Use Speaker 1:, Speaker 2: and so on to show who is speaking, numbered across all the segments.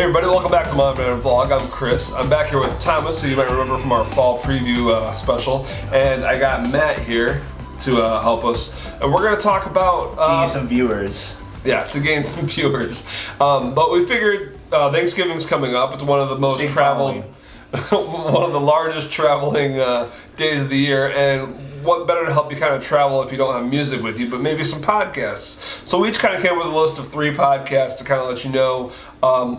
Speaker 1: Hey everybody, welcome back to My Man Vlog. I'm Chris. I'm back here with Thomas, who you might remember from our fall preview special, and I got Matt here to help us. And we're going to talk about...
Speaker 2: gain some viewers.
Speaker 1: Yeah, to gain some viewers. But we figured Thanksgiving's coming up. It's one of the most traveled... one of the largest traveling days of the year, and what better to help you kind of travel if you don't have music with you, but maybe some podcasts. So we each kind of came up with a list of 3 podcasts to kind of let you know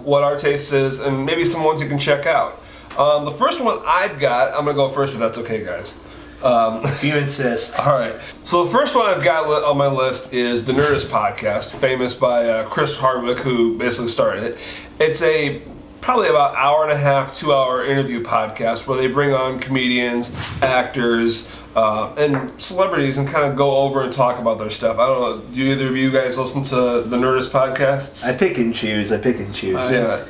Speaker 1: what our taste is, and maybe some ones you can check out. The first one I've got, I'm going to go first if that's okay, guys.
Speaker 2: If you insist.
Speaker 1: All right. So the first one I've got on my list is the Nerdist podcast, famous by Chris Hardwick, who basically started it. It's a probably about hour and a half, 2-hour interview podcast where they bring on comedians, actors, and celebrities and kind of go over and talk about their stuff. I don't know, do either of you guys listen to the Nerdist podcasts?
Speaker 2: I pick and choose.
Speaker 1: Yeah.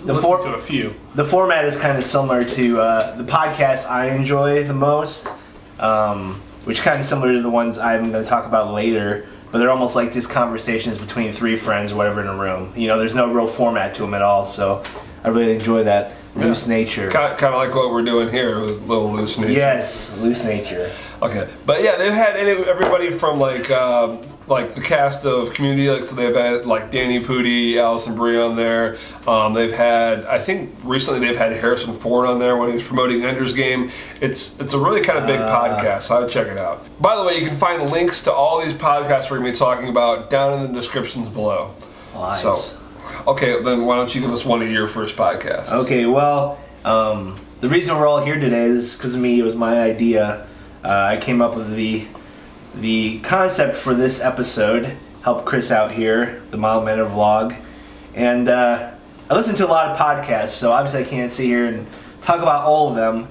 Speaker 3: Listen to a few.
Speaker 2: The format is kind of similar to the podcast I enjoy the most, which kind of similar to the ones I'm going to talk about later, but they're almost like just conversations between 3 friends or whatever in a room. You know, there's no real format to them at all, so I really enjoy that loose nature.
Speaker 1: Kind of like what we're doing here with a little loose nature.
Speaker 2: Yes, loose nature.
Speaker 1: Okay, but yeah, they've had everybody from like the cast of Community, like so they've had like Danny Pudi, Allison Brie on there. They've had, I think recently they've had Harrison Ford on there when he was promoting Ender's Game. It's a really kind of big podcast, so I'd check it out. By the way, you can find links to all these podcasts we're going to be talking about down in the descriptions below.
Speaker 2: Nice.
Speaker 1: So, okay, then why don't you give us one of your first podcasts?
Speaker 2: Okay, well, the reason we're all here today is because of me. It was my idea. I came up with the concept for this episode, helped Chris out here, the Mild Manner Vlog, and I listen to a lot of podcasts, so obviously I can't sit here and talk about all of them,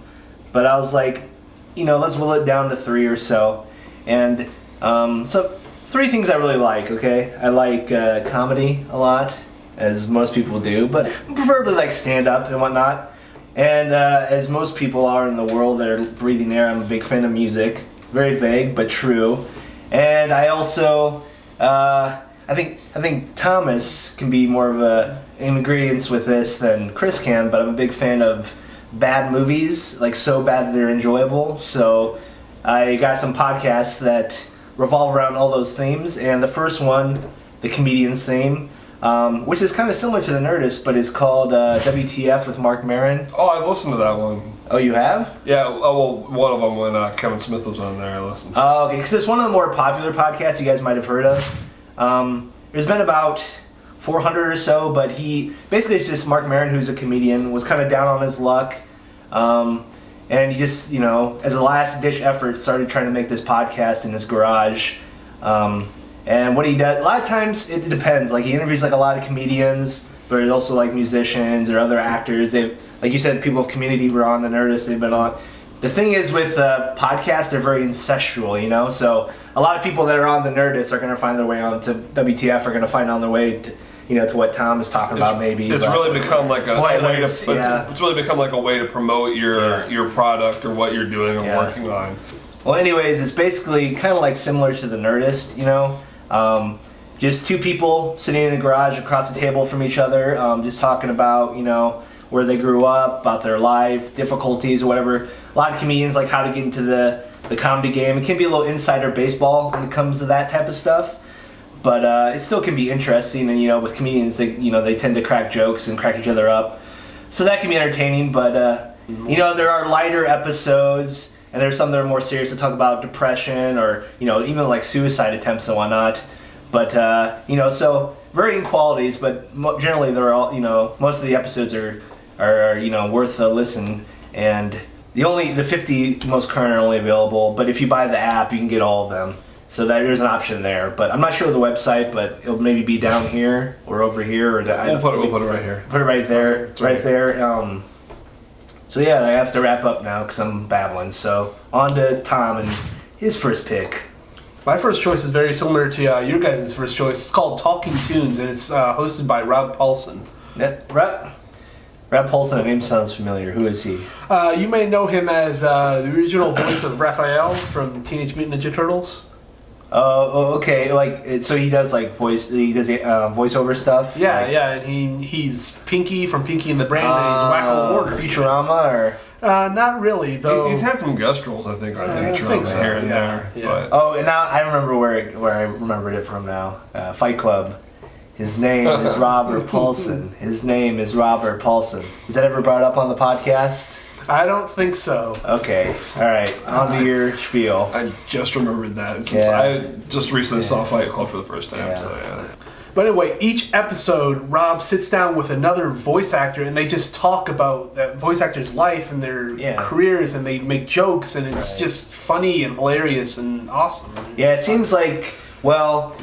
Speaker 2: but I was like, let's whittle it down to 3 or so, and so 3 things I really like, okay? I like comedy a lot, as most people do, but preferably like stand-up and whatnot. And as most people are in the world that are breathing air, I'm a big fan of music. Very vague, but true. And I also, I think Thomas can be more of a ingredients with this than Chris can, but I'm a big fan of bad movies, like so bad that they're enjoyable. So I got some podcasts that revolve around all those themes, and the first one, the Comedian's Theme, which is kind of similar to the Nerdist, but it's called WTF with Mark Maron.
Speaker 1: Oh, I've listened to that one.
Speaker 2: Oh, you have?
Speaker 1: Yeah, well, one of them when Kevin Smith was on there, I listened to.
Speaker 2: Oh, okay, because it's one of the more popular podcasts you guys might have heard of. There's been about 400 or so, but basically it's just Mark Maron, who's a comedian, was kind of down on his luck, and he just, as a last-ditch effort, started trying to make this podcast in his garage. And what he does, a lot of times it depends. Like he interviews like a lot of comedians, but there's also like musicians or other actors. Like you said, people of Community were on the Nerdist. They've been on. The thing is with podcasts, they're very incestual, So a lot of people that are on the Nerdist are going to find their way on to WTF. Are going to find on their way to, to what Tom is talking about. Maybe
Speaker 1: it's really become like
Speaker 2: it's
Speaker 1: really become like a way to promote your product or what you're doing or working on.
Speaker 2: Well, anyways, it's basically kind of like similar to the Nerdist, just 2 people sitting in a garage across the table from each other, just talking about, where they grew up, about their life, difficulties, or whatever. A lot of comedians like how to get into the comedy game. It can be a little insider baseball when it comes to that type of stuff, but it still can be interesting. And with comedians, they tend to crack jokes and crack each other up, so that can be entertaining. But there are lighter episodes. And there's some that are more serious to talk about depression or, even like suicide attempts and whatnot. But, so varying qualities, but generally they're all, most of the episodes are worth a listen. And the 50 most current are only available, but if you buy the app, you can get all of them. So there's an option there. But I'm not sure of the website, but it'll maybe be down here or over here. Or
Speaker 1: we'll put it right here.
Speaker 2: Put it right there. It's right there. So yeah, I have to wrap up now because I'm babbling. So on to Tom and his first pick.
Speaker 3: My first choice is very similar to your guys' first choice. It's called Talking Tunes, and it's hosted by Rob Paulsen.
Speaker 2: Rob Paulsen, the name sounds familiar. Who is he?
Speaker 3: You may know him as the original voice of Raphael from Teenage Mutant Ninja Turtles.
Speaker 2: Okay. Like, so he does like voiceover stuff.
Speaker 3: Yeah,
Speaker 2: like,
Speaker 3: yeah, and he's Pinky from Pinky and the Brain, and he's Wacko Warner.
Speaker 2: Futurama, or
Speaker 3: Not really, though.
Speaker 1: He's had some guest roles, I think, on
Speaker 3: I
Speaker 1: Futurama
Speaker 3: think so,
Speaker 1: here and
Speaker 3: yeah,
Speaker 1: there.
Speaker 3: yeah.
Speaker 1: But
Speaker 2: and now I remember where I remembered it from now. Fight Club. His name is Robert Paulson. His name is Robert Paulson. Is that ever brought up on the podcast?
Speaker 3: I don't think so.
Speaker 2: Okay. All right. On to your spiel.
Speaker 1: I just remembered that.
Speaker 2: Yeah.
Speaker 1: I just recently saw Fight Club for the first time.
Speaker 2: Yeah.
Speaker 1: So yeah.
Speaker 3: But anyway, each episode, Rob sits down with another voice actor, and they just talk about that voice actor's life and their careers, and they make jokes, and it's just funny and hilarious and awesome.
Speaker 2: Yeah, it seems like, well,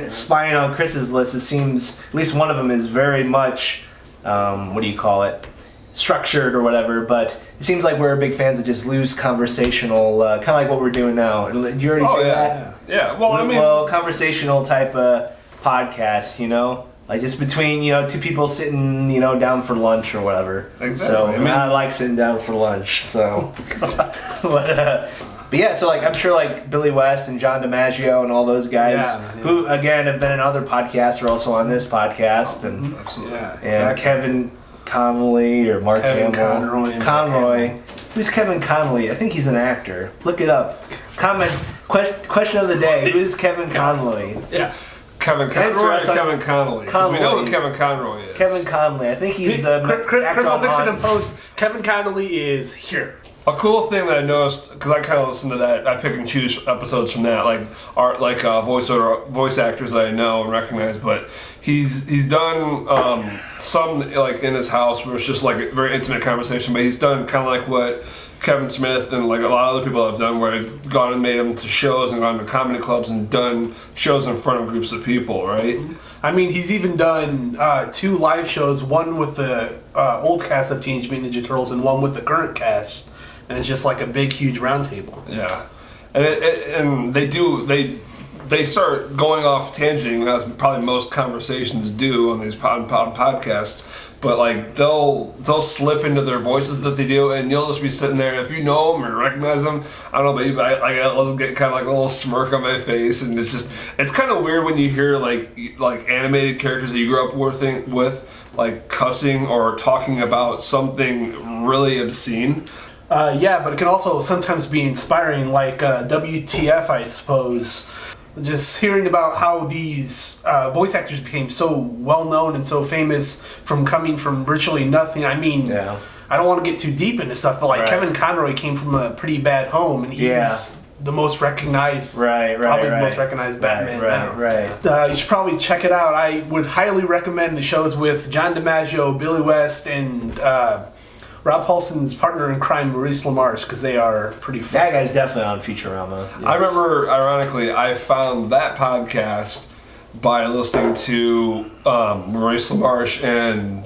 Speaker 2: spying on Chris's list, it seems at least one of them is very much, what do you call it, structured or whatever, but it seems like we're big fans of just loose conversational, kind of like what we're doing now. Did you already say that?
Speaker 1: Yeah. Well,
Speaker 2: conversational type of podcast, like just between two people sitting down for lunch or whatever.
Speaker 1: Exactly.
Speaker 2: So I like sitting down for lunch. So, but yeah, so like I'm sure like Billy West and John DiMaggio and all those guys who again have been in other podcasts are also on this podcast, and
Speaker 1: absolutely.
Speaker 3: Yeah,
Speaker 2: and
Speaker 3: exactly.
Speaker 2: Kevin Connolly or Mark
Speaker 3: Kevin
Speaker 2: Hamill.
Speaker 3: Conroy.
Speaker 2: Who's Kevin Connolly? I think he's an actor. Look it up. Question of the day. Who's Kevin Connolly?
Speaker 3: Yeah.
Speaker 1: Kevin
Speaker 2: Thanks
Speaker 1: Conroy or
Speaker 2: for us-
Speaker 1: Kevin Connolly? 'Cause we know who Kevin Conroy is.
Speaker 2: Kevin Connolly. I think he's
Speaker 3: Chris will fix it in
Speaker 2: on.
Speaker 3: post. Kevin Connolly is here.
Speaker 1: A cool thing that I noticed, because I kind of listen to that, I pick and choose episodes from that, like voice actors that I know and recognize. But he's done some like in his house where it's just like a very intimate conversation. But he's done kind of like what Kevin Smith and like a lot of other people have done, where they've gone and made them to shows and gone to comedy clubs and done shows in front of groups of people, right?
Speaker 3: I mean, he's even done 2 live shows, one with the old cast of Teenage Mutant Ninja Turtles and one with the current cast. And it's just like a big, huge round table.
Speaker 1: Yeah, and they start going off tangenting, as probably most conversations do on these podcasts. But like they'll slip into their voices that they do, and you'll just be sitting there. If you know them or recognize them, I don't know about you, but I'll get kind of like a little smirk on my face, and it's kind of weird when you hear like animated characters that you grew up with like cussing or talking about something really obscene.
Speaker 3: Yeah, but it can also sometimes be inspiring, like WTF, I suppose. Just hearing about how these voice actors became so well known and so famous from coming from virtually nothing. I mean, I don't want to get too deep into stuff, but like Kevin Conroy came from a pretty bad home, and he's the most recognized, probably the most recognized Batman now. You should probably check it out. I would highly recommend the shows with John DiMaggio, Billy West, and Rob Paulson's partner in crime, Maurice LaMarche, because they are pretty fun.
Speaker 2: That guy's definitely on Futurama. Yes.
Speaker 1: I remember, ironically, I found that podcast by listening to Maurice LaMarche and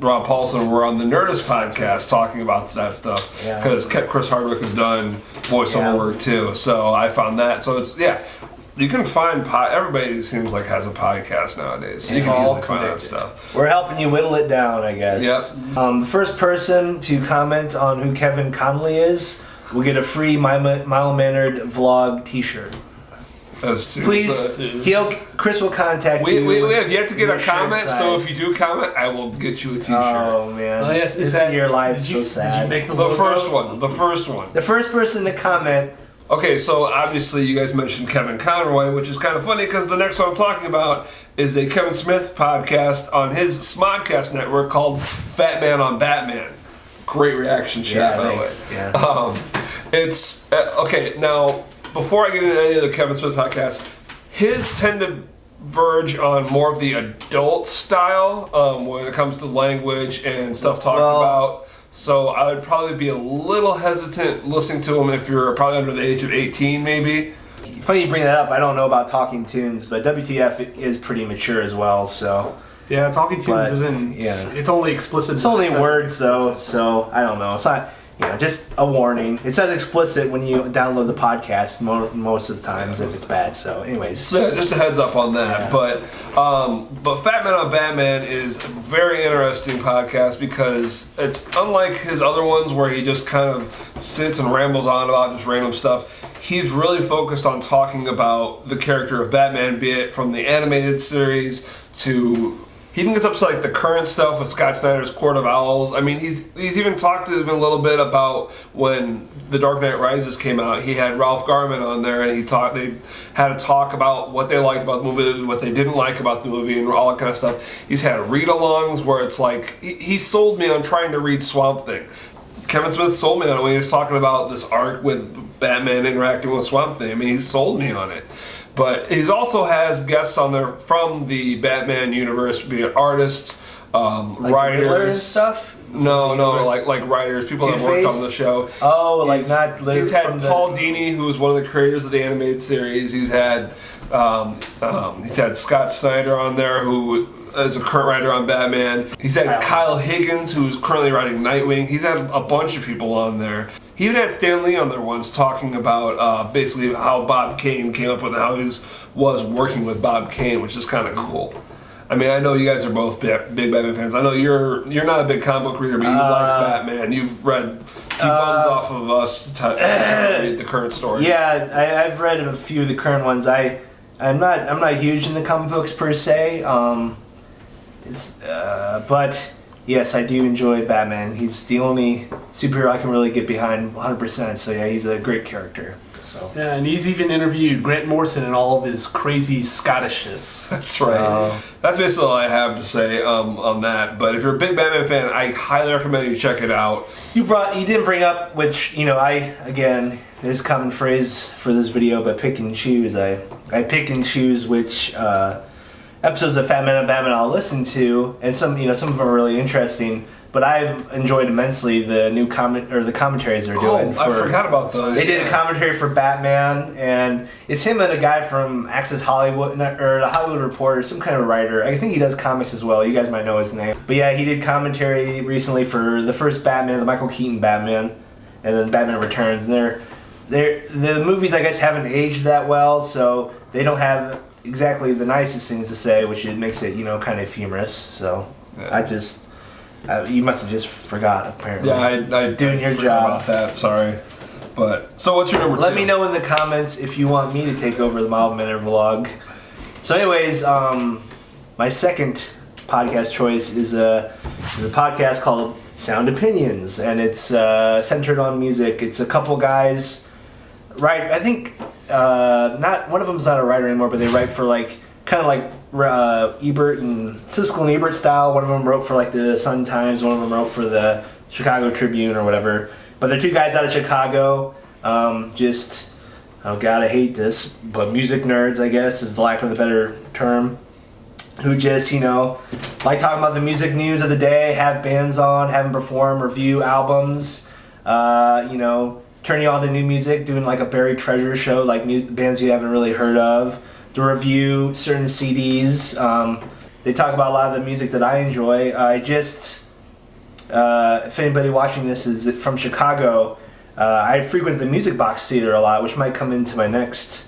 Speaker 1: Rob Paulson were on the Nerdist podcast talking about that stuff, because Chris Hardwick has done voiceover work too. So I found that. So it's you can find everybody seems like has a podcast nowadays, so you can easily find that stuff.
Speaker 2: We're helping you whittle it down, I guess.
Speaker 1: Yep.
Speaker 2: The first person to comment on who Kevin Connolly is will get a free mild-mannered vlog T-shirt. Please, Chris will contact you.
Speaker 1: We have yet to get a comment, so if you do comment, I will get you a T-shirt.
Speaker 2: Oh man, isn't your life so sad?
Speaker 3: Did you make
Speaker 1: The first one.
Speaker 2: The first person to comment.
Speaker 1: Okay, so obviously you guys mentioned Kevin Conroy, which is kind of funny because the next one I'm talking about is a Kevin Smith podcast on his Smodcast network called Fat Man on Batman. Great reaction shot, by the way. It's okay. Now, before I get into any of the Kevin Smith podcasts, his tend to verge on more of the adult style when it comes to language and stuff talked about. So I would probably be a little hesitant listening to him if you're probably under the age of 18, maybe.
Speaker 2: Funny you bring that up. I don't know about Talking Tunes, but WTF is pretty mature as well. So
Speaker 3: Talking Tunes isn't. It's only explicit.
Speaker 2: It's only words though, so I don't know. It's not. just a warning. It says explicit when you download the podcast most of the times if it's bad. So, anyways.
Speaker 1: So yeah, just a heads up on that.
Speaker 2: Yeah.
Speaker 1: But Fat Man on Batman is a very interesting podcast because it's unlike his other ones where he just kind of sits and rambles on about just random stuff. He's really focused on talking about the character of Batman, be it from the animated series to... He even gets up to like the current stuff with Scott Snyder's Court of Owls. I mean, he's even talked to him a little bit about when The Dark Knight Rises came out. He had Ralph Garman on there, and they had a talk about what they liked about the movie, what they didn't like about the movie, and all that kind of stuff. He's had read-alongs where it's like he sold me on trying to read Swamp Thing. Kevin Smith sold me on it when he was talking about this arc with Batman interacting with Swamp Thing. I mean, he sold me on it. But he also has guests on there from the Batman universe, be it artists,
Speaker 2: Like
Speaker 1: writers,
Speaker 2: Riddler and stuff.
Speaker 1: No, like writers, people that worked on the show.
Speaker 2: Oh, like not literally
Speaker 1: He's had
Speaker 2: from
Speaker 1: Paul Dini, who was one of the creators of the animated series. He's had Scott Snyder on there, who is a current writer on Batman. He's had Kyle Higgins, who's currently writing Nightwing. He's had a bunch of people on there. He even had Stan Lee on there once talking about basically how Bob Kane came up with it, how he was working with Bob Kane, which is kind of cool. I mean, I know you guys are both big Batman fans. I know you're not a big comic book reader, but you like Batman. You've read few bums off of us to read the current stories.
Speaker 2: Yeah, I've read a few of the current ones. I'm not huge into comic books per se. But yes, I do enjoy Batman. He's the only superhero I can really get behind 100%. So yeah, he's a great character. So
Speaker 3: yeah, and he's even interviewed Grant Morrison and all of his crazy Scottishness.
Speaker 1: That's right. That's basically all I have to say on that. But if you're a big Batman fan, I highly recommend you check it out.
Speaker 2: You didn't bring up, which there's a common phrase for this video, but pick and choose. I pick and choose which episodes of Fat Man and Batman I'll listen to, and some of them are really interesting. But I've enjoyed immensely the new the commentaries they're doing.
Speaker 1: I forgot about those.
Speaker 2: They did a commentary for Batman, and it's him and a guy from Access Hollywood, or the Hollywood Reporter, some kind of writer. I think he does comics as well. You guys might know his name. But yeah, he did commentary recently for the first Batman, the Michael Keaton Batman, and then Batman Returns. And the movies, I guess, haven't aged that well, so they don't have exactly the nicest things to say, which makes it, kind of humorous. So yeah. You must have just forgot, apparently.
Speaker 1: Yeah, I
Speaker 2: doing your
Speaker 1: forgot
Speaker 2: job
Speaker 1: about that. Sorry, but so what's your number 2?
Speaker 2: Let me know in the comments if you want me to take over the Mild Manner vlog. So, anyways, my second podcast choice is a podcast called Sound Opinions, and it's centered on music. It's a couple guys, right? I think not one of them's not a writer anymore, but they write for kind of like Ebert and Siskel and Ebert style. One of them wrote for the Sun Times. One of them wrote for the Chicago Tribune or whatever. But they're two guys out of Chicago. Oh God, I hate this, but music nerds, I guess, is the lack of a better term. Who just like talking about the music news of the day, have bands on, have them perform, review albums. Turn you on to new music, doing like a buried treasure show, like new bands you haven't really heard of. To review certain CDs. They talk about a lot of the music that I enjoy. If anybody watching this is from Chicago, I frequent the Music Box Theater a lot, which might come into my next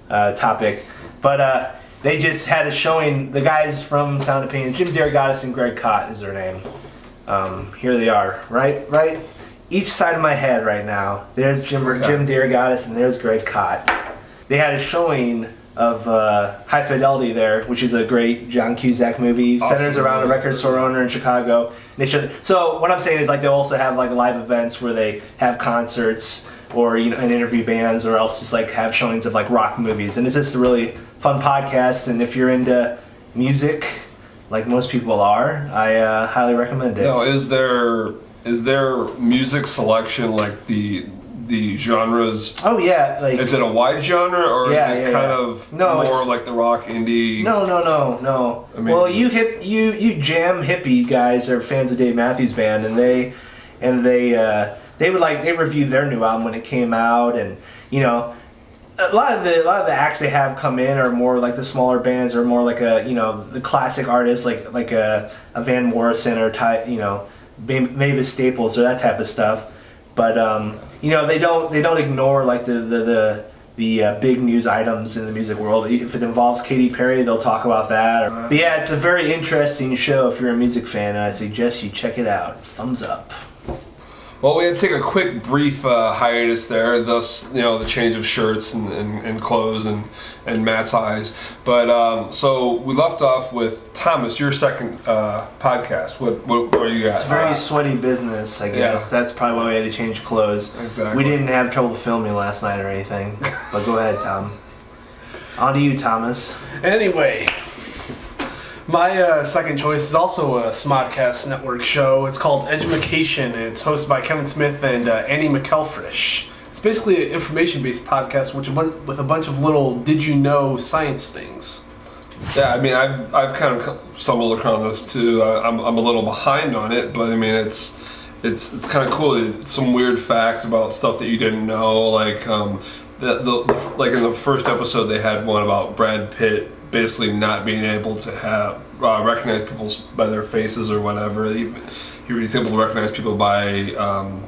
Speaker 2: topic. But they just had a showing, the guys from Sound Opinion, Jim DeRogatis and Greg Kot is their name. Here they are, right? Each side of my head right now. There's Jim DeRogatis and there's Greg Kot. They had a showing of High Fidelity there, which is a great John Cusack movie. Awesome. Centers around a record store owner in Chicago. So what I'm saying is they'll also have live events where they have concerts or and interview bands, or else just have showings of rock movies. And it's just a really fun podcast. And if you're into music, like most people are, I highly recommend it.
Speaker 1: Now, is there music selection the genres?
Speaker 2: Oh yeah,
Speaker 1: is it a wide genre or is it kind of more like the rock indie?
Speaker 2: No. I mean, you jam hippie guys are fans of Dave Matthews Band, and they reviewed their new album when it came out, and a lot of the acts they have come in are more like the smaller bands, or more like the classic artists like a Van Morrison or Mavis Staples or that type of stuff. But they don't ignore like the big news items in the music world. If it involves Katy Perry, they'll talk about that. But yeah, it's a very interesting show if you're a music fan, and I suggest you check it out. Thumbs up.
Speaker 1: Well, we had to take a quick, brief hiatus there, thus, the change of shirts and clothes and Matt's eyes. But, so we left off with Thomas, your second podcast. What are you guys?
Speaker 2: It's very sweaty business, I guess. Yeah. That's probably why we had to change clothes.
Speaker 1: Exactly.
Speaker 2: We didn't have trouble filming last night or anything. But go ahead, Tom. On to you, Thomas.
Speaker 3: Anyway, my second choice is also a Smodcast Network show. It's called Edumacation, and it's hosted by Kevin Smith and Annie McElfresh. It's basically an information-based podcast with a bunch of little did-you-know science things.
Speaker 1: Yeah, I mean, I've kind of stumbled across this too. I'm a little behind on it, but I mean, it's kind of cool. It's some weird facts about stuff that you didn't know, like like in the first episode, they had one about Brad Pitt basically not being able to have recognize people by their faces or whatever. He's able to recognize people by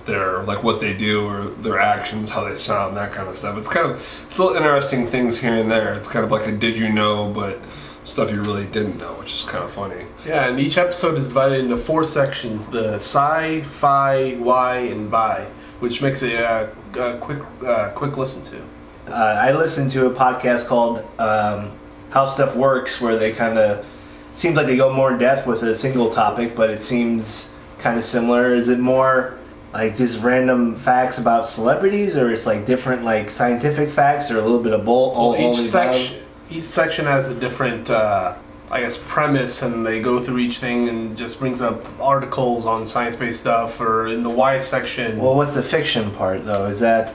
Speaker 1: their what they do or their actions, how they sound, that kind of stuff. It's little interesting things here and there. It's kind of like a did you know, but stuff you really didn't know, which is kind of funny.
Speaker 3: Yeah, and each episode is divided into 4 sections: the sci, fi, why, and bi, which makes it a quick listen to.
Speaker 2: I listened to a podcast called How Stuff Works, where they kind of seems like they go more in depth with a single topic, but it seems kind of similar. Is it more like just random facts about celebrities, or it's like different like scientific facts, or a little bit of both?
Speaker 3: Well, each section has a different premise, and they go through each thing and just brings up articles on science-based stuff. Or in the why section,
Speaker 2: well, what's the fiction part though? Is that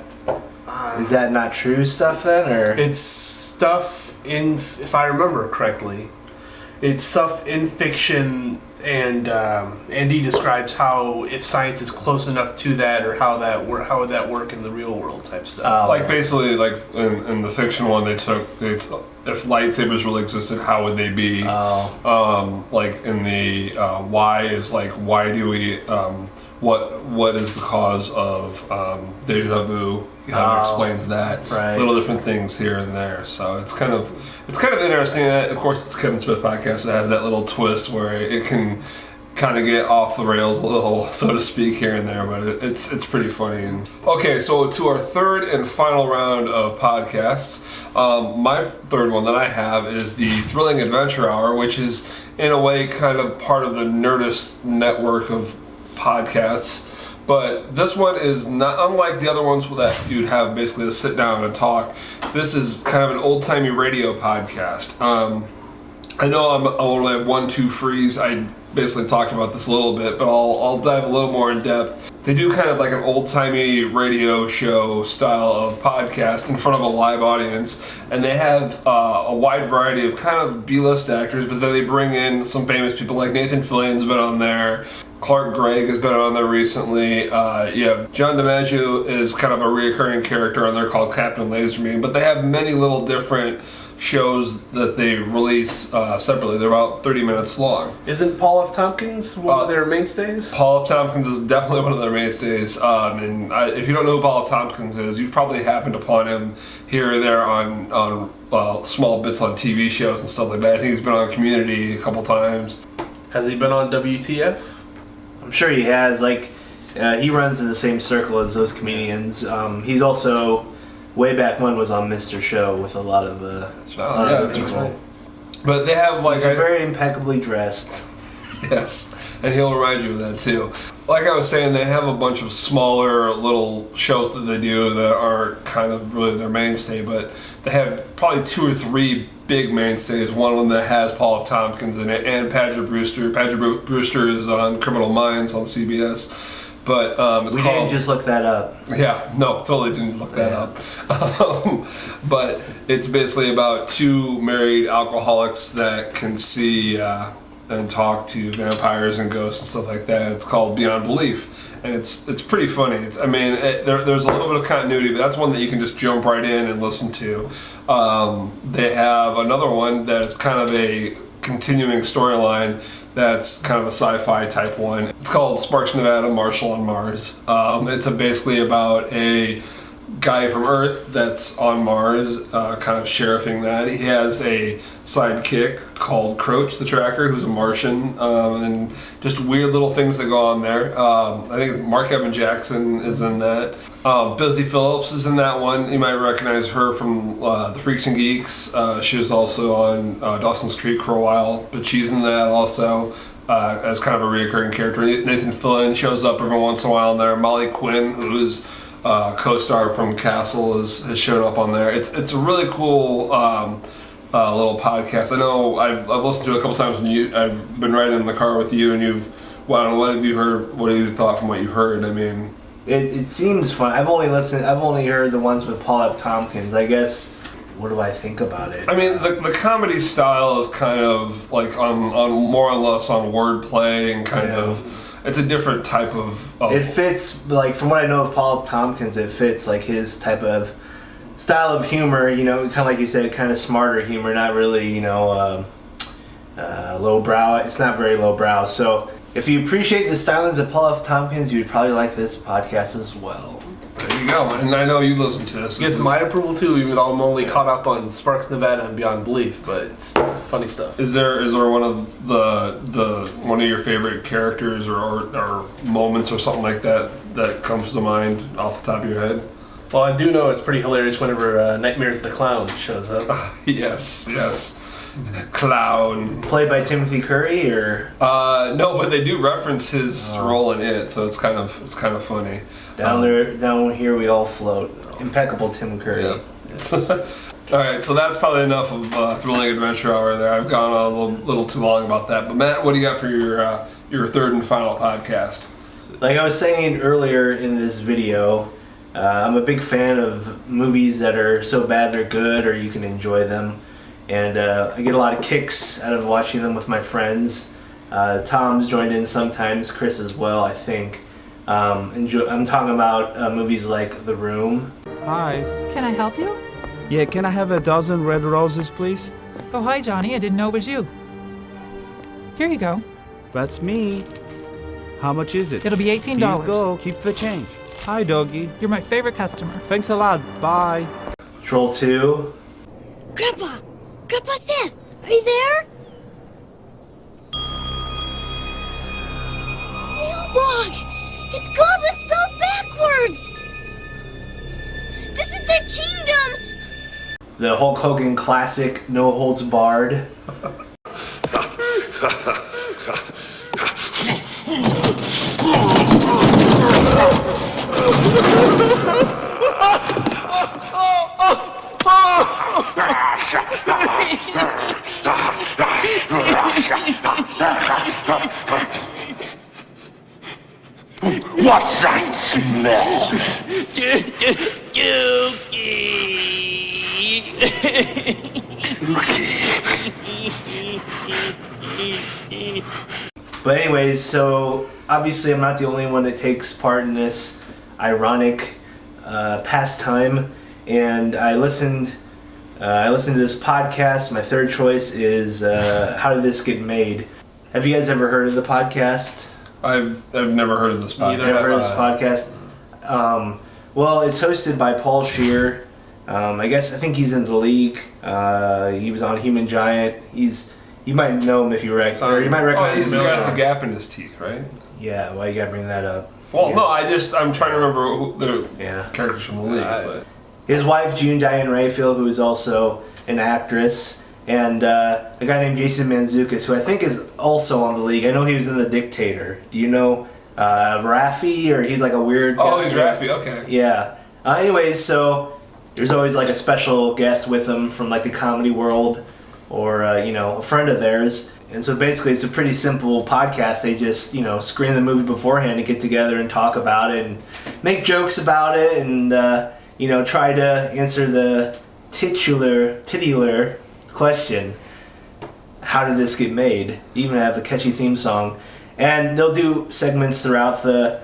Speaker 2: not true stuff then, or
Speaker 3: it's stuff in, if I remember correctly, it's stuff in fiction, and Andy describes how if science is close enough to that, or how would that work in the real world type stuff.
Speaker 1: Basically, like in the fiction one, they took if lightsabers really existed, how would they be? Like in the why is like, why do we what is the cause of deja vu? How it explains that.
Speaker 2: Right.
Speaker 1: Little different things here and there. So it's kind of interesting. Of course, it's Kevin Smith podcast. It has that little twist where it can kind of get off the rails a little, so to speak, here and there. But it's pretty funny. And okay, so to our third and final round of podcasts. My third one that I have is the Thrilling Adventure Hour, which is in a way kind of part of the Nerdist network of podcasts, but this one is not unlike the other ones that you'd have basically to sit down and talk. This is kind of an old-timey radio podcast. I know I'm only have 1-2 freeze. I basically talked about this a little bit, but I'll dive a little more in depth. They do kind of like an old-timey radio show style of podcast in front of a live audience, and they have a wide variety of kind of B-list actors, but then they bring in some famous people like Nathan Fillion's been on there. Clark Gregg has been on there recently. You have John DiMaggio is kind of a reoccurring character on there called Captain Laserbeam, but they have many little different shows that they release separately. They're about 30 minutes long.
Speaker 3: Isn't Paul F. Tompkins one of their mainstays?
Speaker 1: Paul F. Tompkins is definitely one of their mainstays. If you don't know who Paul F. Tompkins is, you've probably happened upon him here or there on small bits on TV shows and stuff like that. I think he's been on Community a couple times.
Speaker 3: Has he been on WTF?
Speaker 2: I'm sure he has. He runs in the same circle as those comedians. He's also, way back when, was on Mr. Show with a lot of
Speaker 1: that's right. But they have
Speaker 2: he's very impeccably dressed.
Speaker 1: Yes, and he'll remind you of that too. Like I was saying, they have a bunch of smaller little shows that they do that are kind of really their mainstay, but they have probably 2 or 3 big mainstays. One of them that has Paul F. Tompkins in it and Paget Brewster. Paget Brewster is on Criminal Minds on CBS. But it's called...
Speaker 2: didn't just look that up.
Speaker 1: Yeah, no, totally didn't look that up. But it's basically about 2 married alcoholics that can see and talk to vampires and ghosts and stuff like that. It's called Beyond Belief. And it's pretty funny. There's a little bit of continuity, but that's one that you can just jump right in and listen to. They have another one that is kind of a continuing storyline that's kind of a sci-fi type one. It's called Sparks, Nevada, Marshall on Mars. It's basically about a guy from Earth that's on Mars, kind of sheriffing that. He has a sidekick called Croach the Tracker, who's a Martian, and just weird little things that go on there. I think Mark Evan Jackson is in that. Busy Phillips is in that one. You might recognize her from The Freaks and Geeks. She was also on Dawson's Creek for a while, but she's in that also as kind of a recurring character. Nathan Fillion shows up every once in a while in there. Molly Quinn, who is co-star from Castle, has shown up on there. It's a really cool little podcast. I know I've listened to it a couple times when I've been riding in the car with you, and what have you heard? What have you thought from what you've heard? I mean,
Speaker 2: it seems fun. I've only heard the ones with Paul F. Tompkins. I guess. What do I think about it?
Speaker 1: I mean, the comedy style is kind of like on more or less on wordplay and kind of. It's a different type of...
Speaker 2: It fits, like, from what I know of Paul Tompkins, it fits, like, his type of style of humor, you know, kind of like you said, kind of smarter humor, not really, you know, lowbrow. It's not very lowbrow. So, if you appreciate the stylings of Paul F. Tompkins, you'd probably like this podcast as well.
Speaker 1: There you go. And I know you listen to this.
Speaker 3: Gets my approval too, even though I'm only caught up on Sparks, Nevada and Beyond Belief, but it's funny stuff.
Speaker 1: Is there one of one of your favorite characters or moments or something like that comes to mind off the top of your head?
Speaker 3: Well, I do know it's pretty hilarious whenever Nightmares the Clown shows up.
Speaker 1: Yes. Clown.
Speaker 2: Played by Timothy Curry, or
Speaker 1: no, but they do reference his role in it, so it's kind of funny.
Speaker 2: Down here we all float. Impeccable Tim Curry.
Speaker 1: Yeah. All right, so that's probably enough of Thrilling Adventure Hour there. I've gone on a little too long about that. But Matt, what do you got for your third and final podcast?
Speaker 2: Like I was saying earlier in this video, I'm a big fan of movies that are so bad they're good, or you can enjoy them. And I get a lot of kicks out of watching them with my friends. Tom's joined in sometimes, Chris as well, I think. I'm talking about movies like The Room.
Speaker 4: Hi.
Speaker 5: Can I help you?
Speaker 4: Yeah, can I have a dozen red roses, please?
Speaker 5: Oh, hi, Johnny. I didn't know it was you. Here you go.
Speaker 4: That's me. How much is it?
Speaker 5: It'll be $18.
Speaker 4: Here you go. Keep the change. Hi, doggy.
Speaker 5: You're my favorite customer.
Speaker 4: Thanks a lot. Bye.
Speaker 2: Troll 2.
Speaker 6: Grandpa! Grandpa Seth! Are you there? Neobog! It's Goblin spelled backwards! This is their kingdom!
Speaker 2: The Hulk Hogan classic, No Holds Barred.
Speaker 7: What's that smell?
Speaker 2: But anyways, so obviously I'm not the only one that takes part in this ironic pastime, and I listened to this podcast. My third choice is How Did This Get Made? Have you guys ever heard of the podcast?
Speaker 1: I've never heard of this podcast.
Speaker 2: You've never heard of this podcast? Well, it's hosted by Paul Scheer. I think he's in The League. He was on Human Giant. You might know him if you might recognize
Speaker 1: he's
Speaker 2: him.
Speaker 1: the guy with the gap in his teeth, right?
Speaker 2: Yeah, why you gotta bring that up?
Speaker 1: Well,
Speaker 2: Yeah.
Speaker 1: no, I'm trying to remember the
Speaker 2: Yeah.
Speaker 1: characters from The League. But.
Speaker 2: His wife, June Diane Raphael, who is also an actress, and a guy named Jason Mantzoukas, who I think is also on The League. I know he was in The Dictator. Do you know Raffi? Or he's like a weird
Speaker 1: Oh,
Speaker 2: guy.
Speaker 1: he's Raffi, okay.
Speaker 2: Yeah. Anyways, so there's always like a special guest with them from like the comedy world, or a friend of theirs. And so basically it's a pretty simple podcast. They just, screen the movie beforehand and get together and talk about it and make jokes about it and, try to answer the titular question, how did this get made? Even have a catchy theme song. And they'll do segments throughout the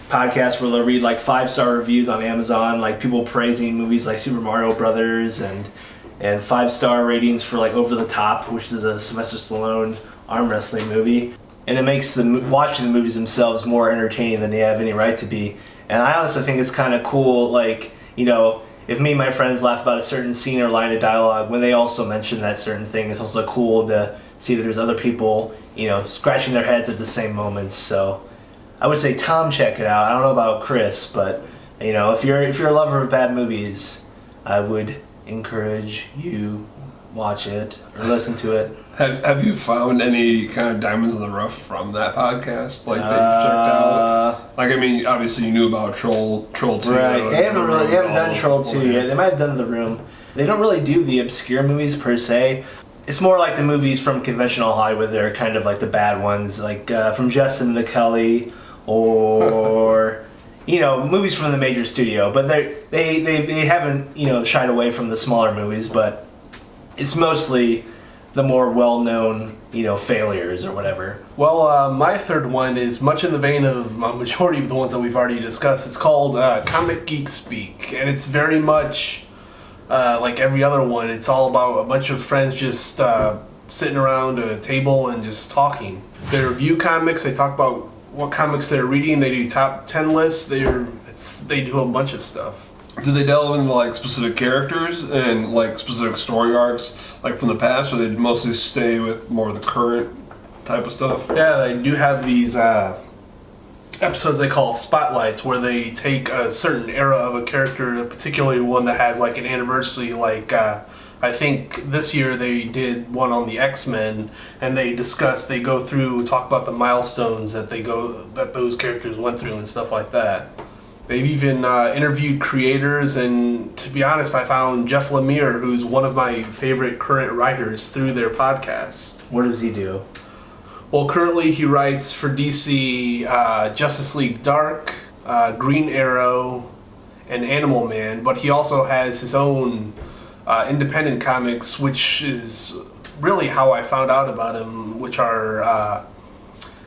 Speaker 2: podcast where they'll read like 5-star reviews on Amazon, like people praising movies like Super Mario Brothers, and 5-star ratings for like Over the Top, which is a Sylvester Stallone arm wrestling movie, and it makes watching the movies themselves more entertaining than they have any right to be. And I honestly think it's kind of cool, like, you know, if me and my friends laugh about a certain scene or line of dialogue, when they also mention that certain thing, it's also cool to see that there's other people, you know, scratching their heads at the same moments. So I would say Tom, check it out. I don't know about Chris, but you know, if you're a lover of bad movies, I would encourage you watch it or listen to it.
Speaker 1: Have you found any kind of diamonds in the rough from that podcast, like that you've checked out? Like, I mean, obviously you knew about Troll 2.
Speaker 2: Right. They haven't done Troll 2 yet. They might have done The Room. They don't really do the obscure movies per se. It's more like the movies from conventional Hollywood. They're kind of like the bad ones, like from Justin and the Kelly, or you know, movies from the major studio. But they haven't, you know, shied away from the smaller movies. But it's mostly the more well-known, you know, failures or whatever.
Speaker 3: Well, my third one is much in the vein of a majority of the ones that we've already discussed. It's called Comic Geek Speak, and it's very much like every other one. It's all about a bunch of friends just sitting around a table and just talking. They review comics. They talk about what comics they're reading. They do top 10 lists. They do a bunch of stuff.
Speaker 1: Do they delve into like specific characters and like specific story arcs, like from the past, or they mostly stay with more of the current type of stuff?
Speaker 3: Yeah, they do have these episodes they call spotlights, where they take a certain era of a character, particularly one that has like an anniversary. Like I think this year they did one on the X-Men, and they go through, talk about the milestones that those characters went through and stuff like that. They've even interviewed creators, and to be honest, I found Jeff Lemire, who's one of my favorite current writers, through their podcast.
Speaker 2: What does he do?
Speaker 3: Well, currently he writes for DC Justice League Dark, Green Arrow, and Animal Man, but he also has his own independent comics, which is really how I found out about him, which are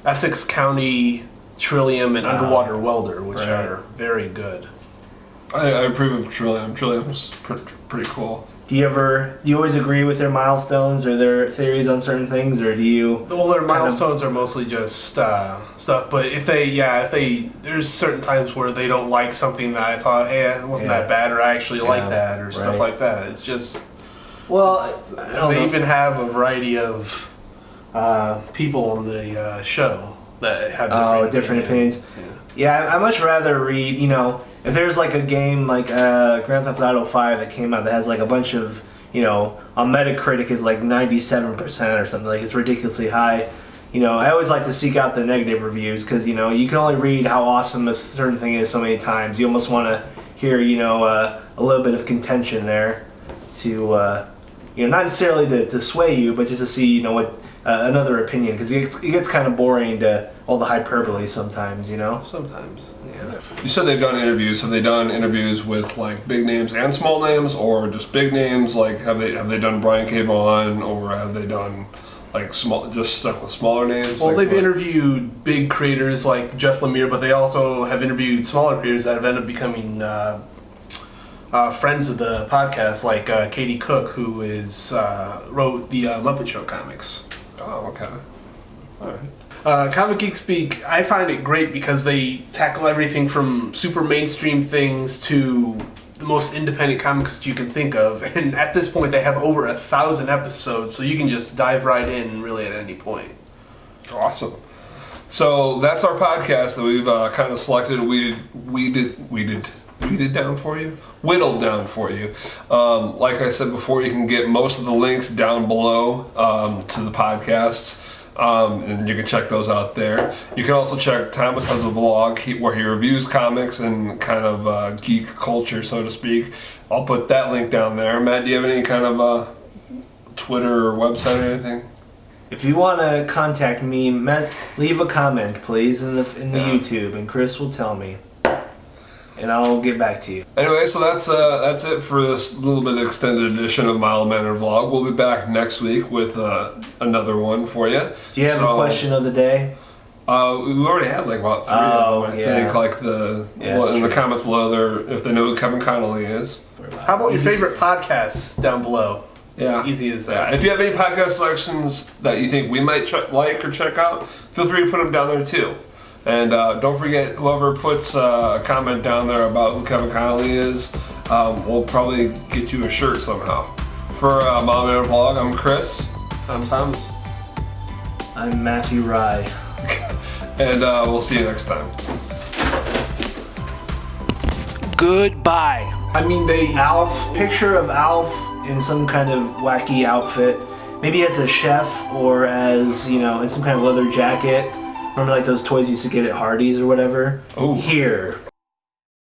Speaker 3: Essex County Trillium and Underwater Welder, which are very good.
Speaker 1: I approve of Trillium. Trillium's pretty cool.
Speaker 2: Do you always agree with their milestones or their theories on certain things, or do you?
Speaker 3: Well, their milestones are mostly just stuff, but if there's certain times where they don't like something that I thought, hey, it wasn't that bad, or I actually like that, or stuff like that. It's just, they even have a variety of people on the show that have different opinions.
Speaker 2: Yeah, I much rather read, you know, if there's like a game like Grand Theft Auto 5 that came out that has like a bunch of, you know, on Metacritic is like 97% or something, like it's ridiculously high. You know, I always like to seek out the negative reviews because, you know, you can only read how awesome a certain thing is so many times. You almost want to hear, you know, a little bit of contention there to, you know, not necessarily to sway you, but just to see, you know, what another opinion, because it gets kind of boring to all the hyperbole sometimes, you know?
Speaker 3: Sometimes, yeah.
Speaker 1: You said they've done interviews. Have they done interviews with like big names and small names, or just big names? Like have they done Brian K. Vaughan, or have they done like just stuck with smaller names?
Speaker 3: Well,
Speaker 1: like
Speaker 3: they've interviewed big creators like Jeff Lemire, but they also have interviewed smaller creators that have ended up becoming friends of the podcast, like Katie Cook, who wrote the Muppet Show comics.
Speaker 1: Oh, okay. All right.
Speaker 3: Comic Geek Speak, I find it great because they tackle everything from super mainstream things to the most independent comics that you can think of. And at this point, they have over 1,000 episodes, so you can just dive right in really at any point.
Speaker 1: Awesome. So that's our podcast that we've kind of selected. Whittled down for you. Like I said before, you can get most of the links down below to the podcast, and you can check those out there. You can also check, Thomas has a blog where he reviews comics and kind of geek culture, so to speak. I'll put that link down there. Matt, do you have any kind of Twitter or website or anything?
Speaker 2: If you want to contact me, leave a comment, please, in the YouTube, and Chris will tell me. And I'll get back to you.
Speaker 1: Anyway, so that's it for this little bit extended edition of Mild Mannered Vlog. We'll be back next week with another one for you.
Speaker 2: Do you have a question of the day?
Speaker 1: We've already had like about 3 of them, I think. Like in the comments below there, if they know who Kevin Connolly is.
Speaker 3: How about your favorite podcasts down below?
Speaker 1: Yeah.
Speaker 3: Easy as
Speaker 1: Yeah.
Speaker 3: that.
Speaker 1: If you have any podcast selections that you think we might like or check out, feel free to put them down there too. And don't forget, whoever puts a comment down there about who Kevin Connolly is, we'll probably get you a shirt somehow. For Mom and Vlog, I'm Chris. I'm Thomas.
Speaker 2: I'm Matthew Rye.
Speaker 1: And we'll see you next time.
Speaker 2: Goodbye.
Speaker 3: I mean,
Speaker 2: Alf, picture of Alf in some kind of wacky outfit. Maybe as a chef or as, in some kind of leather jacket. Remember like those toys you used to get at Hardee's or whatever?
Speaker 1: Ooh.
Speaker 2: Here.